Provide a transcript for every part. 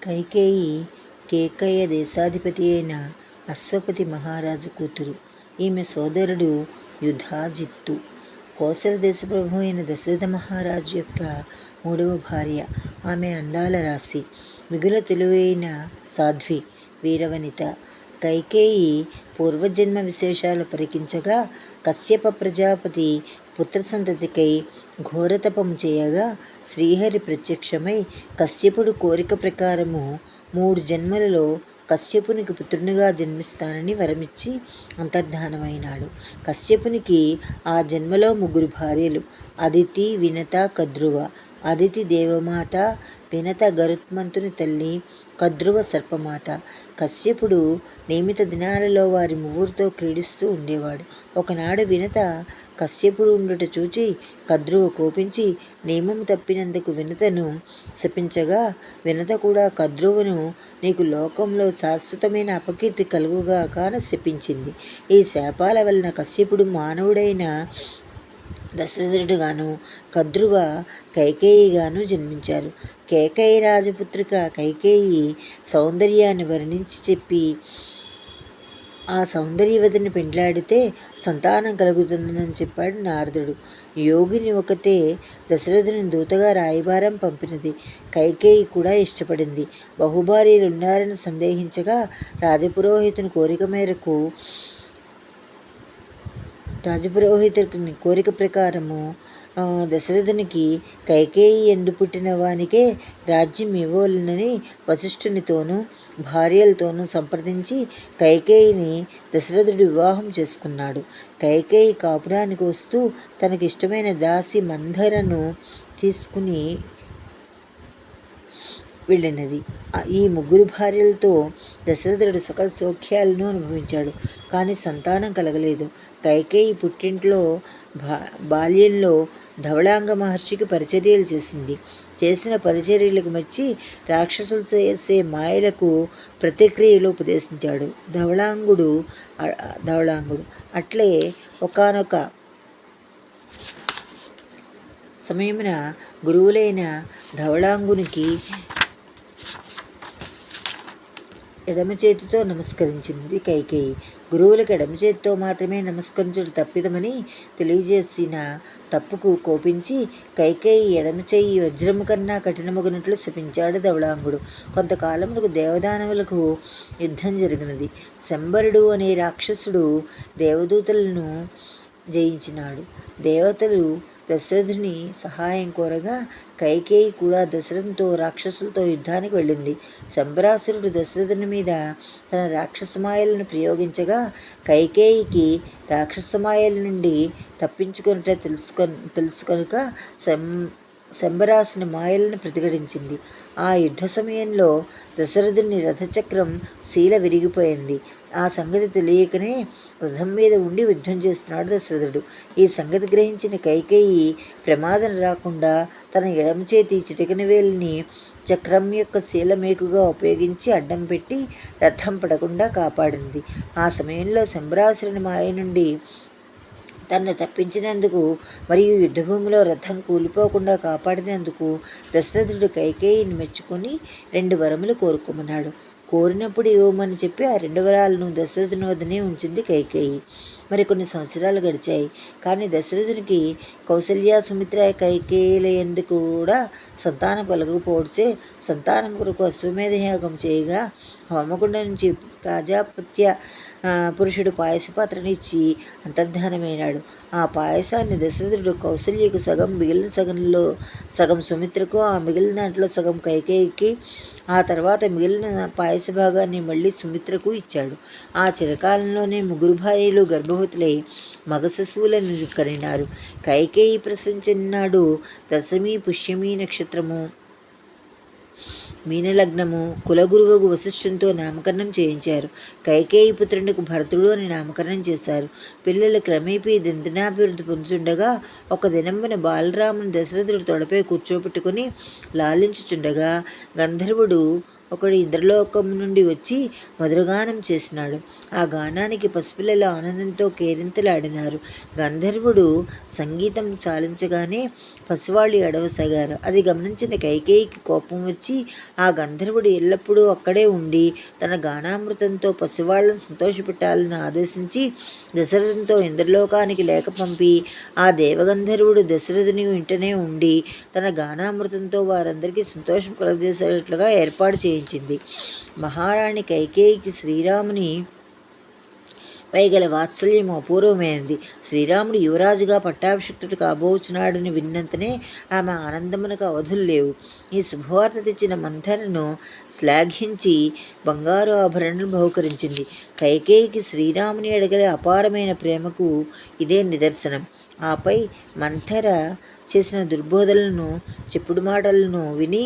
కైకేయి కేకయ దేశాధిపతి అయిన అశ్వపతి మహారాజు కూతురు. ఈమె సోదరుడు యుధాజిత్తు. కోసల దేశప్రభు అయిన దశరథ మహారాజు యొక్క 3వ భార్య. ఆమె అందాల రాశి, మిగుల తెలివైన సాధ్వి, వీరవనిత. కైకేయి పూర్వజన్మ విశేషాలు పరికించగా కశ్యప ప్రజాపతి పుత్ర సంతతికై ఘోరతపము చేయగా శ్రీహరి ప్రత్యక్షమై కశ్యపుడు కోరిక ప్రకారము 3 జన్మలలో కశ్యపునికి పుత్రునిగా జన్మిస్తానని వరమిచ్చి అంతర్ధానమైనాడు. కశ్యపునికి ఆ జన్మలో 3 భార్యలు, అదితి, వినత, కద్రువ. అదితి దేవమాత, వినత గరుత్మంతుని తల్లి, కద్రువ సర్పమాత. కశ్యపుడు నియమిత దినాలలో వారి ముగ్గురితో క్రీడిస్తూ ఉండేవాడు. ఒకనాడు వినత కశ్యపుడు ఉండుట చూచి కద్రువ కోపించి నియమము తప్పినందుకు వినతను శపించగా, వినత కూడా కద్రువను నీకు లోకంలో శాశ్వతమైన అపకీర్తి కలుగుగాక అని శపించింది. ఈ శాపాల వలన కశ్యపుడు మానవుడైన దశరథుడుగాను కద్రువ కైకేయిగాను జన్మించారు. కేకయి రాజపుత్రిక కైకేయి సౌందర్యాన్ని వర్ణించి చెప్పి ఆ సౌందర్యవతిని పెండ్లాడితే సంతానం కలుగుతుందని చెప్పాడు నారదుడు. యోగిని ఒకతే దశరథుని దూతగా రాయబారం పంపినది. కైకేయి కూడా ఇష్టపడింది. బహుభార్యలున్నారని సందేహించగా రాజపురోహితుని కోరిక ప్రకారము దశరథునికి కైకేయి ఎందు పుట్టిన వానికే రాజ్యం ఇవ్వవలెనని వశిష్ఠునితోనూ భార్యలతోనూ సంప్రదించి కైకేయిని దశరథుడు వివాహం చేసుకున్నాడు. కైకేయి కాపురానికి వస్తూ తనకిష్టమైన దాసి మంధరను తీసుకుని వెళ్ళినది. ఈ 3 భార్యలతో దశరథుడు సకల సౌఖ్యాలను అనుభవించాడు. కానీ సంతానం కలగలేదు. కైకేయి పుట్టింట్లో బాల్యంలో ధవళాంగ మహర్షికి పరిచర్యలు చేసింది. చేసిన పరిచర్యలకు మెచ్చి రాక్షసులు చేసే మాయలకు ప్రతిక్రియలు ఉపదేశించాడు ధవళాంగుడు. అట్లే ఒకానొక సమయమున గురువులైన ధవళాంగునికి ఎడమ చేతితో నమస్కరించింది కైకేయి. గురువులకు ఎడమ చేతితో మాత్రమే నమస్కరించడం తప్పిదమని తెలియజేసిన తప్పుకు కోపించి కైకేయి ఎడమ చేయి వజ్రము కన్నా కఠినమగునట్లు శపించాడు ధవళాంగుడు. కొంతకాలమునకు దేవదానవులకు యుద్ధం జరిగినది. శంబరుడు అనే రాక్షసుడు దేవదూతలను జయించినాడు. దేవతలు దశరథుని సహాయం కోరగా కైకేయి కూడా దశరథునితో రాక్షసులతో యుద్ధానికి వెళ్ళింది. శంబరాసురుడు దశరథుని మీద తన రాక్షసమాయలను ప్రయోగించగా కైకేయికి రాక్షసమాయల నుండి తప్పించుకొనుట తెలుసుకొనుక శంబరాసుని మాయలను ప్రతిఘటించింది. ఆ యుద్ధ సమయంలో దశరథుని రథచక్రం శీల విరిగిపోయింది. ఆ సంగతి తెలియకనే రథం మీద ఉండి యుద్ధం చేస్తున్నాడు దశరథుడు. ఈ సంగతి గ్రహించిన కైకేయి ప్రమాదం రాకుండా తన ఎడమ చేతి చిటికెన వేలిని చక్రం యొక్క శీలమేకుగా ఉపయోగించి అడ్డం పెట్టి రథం పడకుండా కాపాడింది. ఆ సమయంలో శంబరాసురుని మాయ నుండి తనను తప్పించినందుకు మరియు యుద్ధభూమిలో రథం కూలిపోకుండా కాపాడినందుకు దశరథుడు కైకేయిని మెచ్చుకొని 2 వరములు కోరుకోమన్నాడు. కోరినప్పుడు ఇవ్వమని చెప్పి ఆ 2 వరాలను దశరథుని వద్దనే ఉంచింది కైకేయి. మరికొన్ని సంవత్సరాలు గడిచాయి. కానీ దశరథునికి కౌసల్య, సుమిత్ర, కైకేయుల యందు కూడా సంతానం కలగకపోవచ్చే సంతానం కొరకు అశ్వమేధ యాగం చేయగా హోమకుండ నుంచి ప్రాజాపత్య పురుషుడు పాయసపాత్రనిచ్చి అంతర్ధానమైనాడు. ఆ పాయసాన్ని దశరథుడు కౌసల్యకు సగం, మిగిలిన సగంలో సగం సుమిత్రకు, ఆ మిగిలిన దాంట్లో సగం కైకేయికి, ఆ తర్వాత మిగిలిన పాయస భాగాన్ని మళ్ళీ సుమిత్రకు ఇచ్చాడు. ఆ చిరకాలంలోనే 3 భార్యలు గర్భవతులై మగ శిశువులను కనినారు. కైకేయి ప్రసవించిన నాడు దశమి పుష్యమి నక్షత్రము, మీనలగ్నము, కులగురువుగు వశిష్ఠునితో నామకరణం చేయించారు. కైకేయి పుత్రునికి భరతుడు అని నామకరణం చేశారు. పిల్లలు క్రమేపీ దినదినాభివృద్ధి పొందుతుండగా ఒక దినమున బాలరాముని దశరథుడు తొడపై కూర్చోబెట్టుకుని లాలించుచుండగా గంధర్వుడు ఒకడు ఇంద్రలోకం నుండి వచ్చి మధురగానం చేసినాడు. ఆ గానానికి పసిపిల్లలు ఆనందంతో కేరింతలాడినారు. గంధర్వుడు సంగీతం చాలించగానే పసివాళ్ళు ఎడవసాగారు. అది గమనించిన కైకేయికి కోపం వచ్చి ఆ గంధర్వుడు ఎల్లప్పుడూ అక్కడే ఉండి తన గానామృతంతో పసివాళ్లను సంతోషపెట్టాలని ఆదేశించి దశరథంతో ఇంద్రలోకానికి లేఖ పంపి ఆ దేవగంధర్వుడు దశరథుని ఇంటనే ఉండి తన గానామృతంతో వారందరికీ సంతోషం కలుగజేసేట్లుగా ఏర్పాటు చేయించింది. మహారాణి కైకేయికి శ్రీరాముని పైగల వాత్సల్యం అపూర్వమైనది. శ్రీరాముడు యువరాజుగా పట్టాభిషిక్తుడు కాబోచున్నాడని విన్నంతనే ఆమె ఆనందమునకు అవధులు లేవు. ఈ శుభవార్త తెచ్చిన మంథరను శ్లాఘించి బంగారు ఆభరణను బహుకరించింది. కైకేయికి శ్రీరాముని అడగల అపారమైన ప్రేమకు ఇదే నిదర్శనం. ఆపై మంథర చేసిన దుర్బోధలను చెప్పుడు మాటలను విని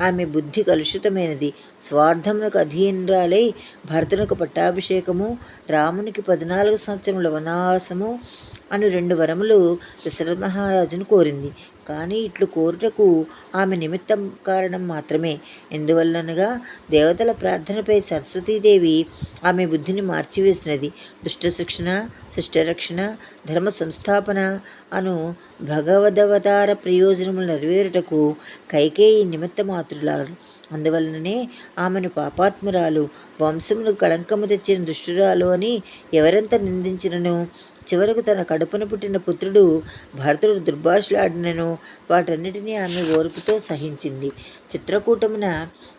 ఆమె బుద్ధి కలుషితమైనది. స్వార్థమునకు అధీనురాలై భరతునకు పట్టాభిషేకము, రామునికి 14 సంవత్సరముల వనవాసము అను 2 వరములు దశరథ మహారాజును కోరింది. కానీ ఇట్లు కోరుటకు ఆమె నిమిత్తం కారణం మాత్రమే. ఎందువల్లనగా దేవతల ప్రార్థనపై సరస్వతీదేవి ఆమె బుద్ధిని మార్చివేసినది. దుష్ట శిక్షణ, శిష్టరక్షణ, ధర్మ సంస్థాపన అను భగవదవతార ప్రయోజనములు నెరవేరుటకు కైకేయి నిమిత్త మాతృలారు. అందువలననే ఆమెను పాపాత్మురాలు, వంశమునకు కళంకము తెచ్చిన దుష్టురాలు అని ఎవరెంత నిందించినను, చివరకు తన కడుపున పుట్టిన పుత్రుడు భరతుడు దుర్భాషలాడినను వాటన్నిటినీ ఆమె ఓర్పుతో సహించింది. చిత్రకూటమున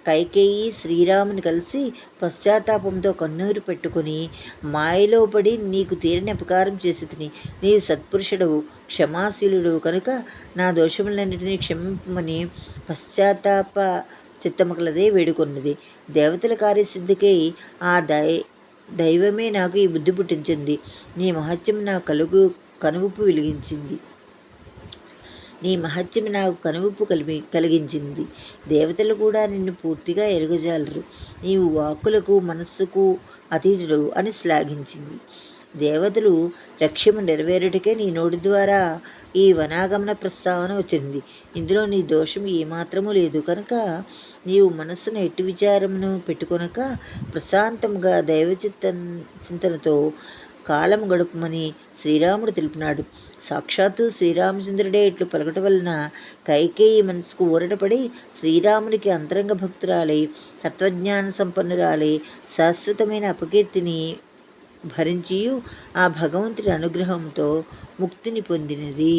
కైకేయి శ్రీరాముని కలిసి పశ్చాత్తాపంతో కన్నూరు పెట్టుకుని, మాయలో పడి నీకు తీరని అపకారం చేసి తిని, నీవు సత్పురుషుడవు, క్షమాశీలుడు కనుక నా దోషములన్నిటినీ క్షమింపమని పశ్చాత్తాప చిత్తముకలదే వేడుకొన్నది. దేవతల కార్యసిద్ధికై ఆ దైవమే నాకు ఈ బుద్ధి పుట్టించింది. నీ మహత్యం నా కనువిప్పు వెలిగించింది. నీ మహత్యం నాకు కనువిప్పు కలిగించింది. దేవతలు కూడా నిన్ను పూర్తిగా ఎరుగజాలరు. నీవు వాక్కులకు మనస్సుకు అతీతుడు అని శ్లాఘించింది. దేవతలు లక్ష్యము నెరవేరుటకే నీ నోటి ద్వారా ఈ వనాగమన ప్రస్తావన వచ్చింది. ఇందులో నీ దోషం ఏమాత్రమూ లేదు కనుక నీవు మనస్సును ఎట్టి విచారమును పెట్టుకొనక ప్రశాంతముగా చింతనతో కాలం గడుపుమని శ్రీరాముడు తెలిపినాడు. సాక్షాత్తు శ్రీరామచంద్రుడే ఇట్లు పలకట వలన కైకేయి మనసుకు ఊరటపడి శ్రీరామునికి అంతరంగ భక్తురాలై తత్వజ్ఞాన సంపన్నురాలై శాశ్వతమైన అపకీర్తిని భరించియు ఆ భగవంతుడి అనుగ్రహంతో ముక్తిని పొందినది.